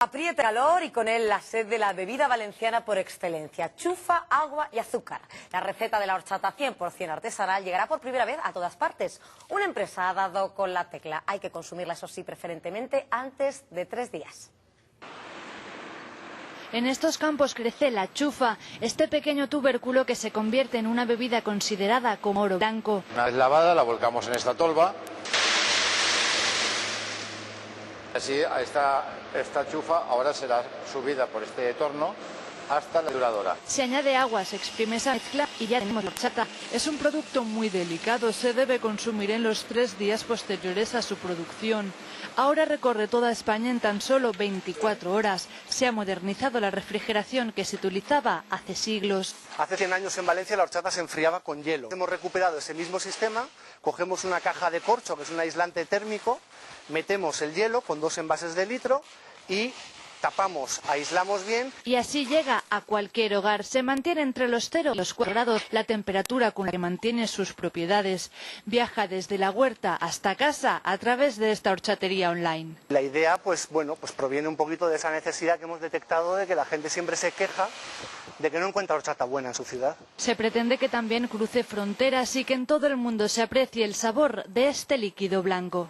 Aprieta calor y con él la sed de la bebida valenciana por excelencia, chufa, agua y azúcar. La receta de la horchata 100% artesanal llegará por primera vez a todas partes. Una empresa ha dado con la tecla. Hay que consumirla, eso sí, preferentemente antes de 3 días. En estos campos crece la chufa, este pequeño tubérculo que se convierte en una bebida considerada como oro blanco. Una vez lavada la volcamos en esta tolva. Así esta chufa ahora será subida por este torno hasta la duradora. Se añade agua, se exprime esa mezcla y ya tenemos la horchata. Es un producto muy delicado, se debe consumir en los 3 días posteriores a su producción. Ahora recorre toda España en tan solo 24 horas. Se ha modernizado la refrigeración que se utilizaba hace siglos. Hace 100 años en Valencia la horchata se enfriaba con hielo. Hemos recuperado ese mismo sistema, cogemos una caja de corcho, que es un aislante térmico, metemos el hielo con 2 envases de litro y tapamos, aislamos bien. Y así llega a cualquier hogar. Se mantiene entre los 0 y los 4 grados, la temperatura con la que mantiene sus propiedades. Viaja desde la huerta hasta casa a través de esta horchatería online. La idea, pues proviene un poquito de esa necesidad que hemos detectado de que la gente siempre se queja de que no encuentra horchata buena en su ciudad. Se pretende que también cruce fronteras y que en todo el mundo se aprecie el sabor de este líquido blanco.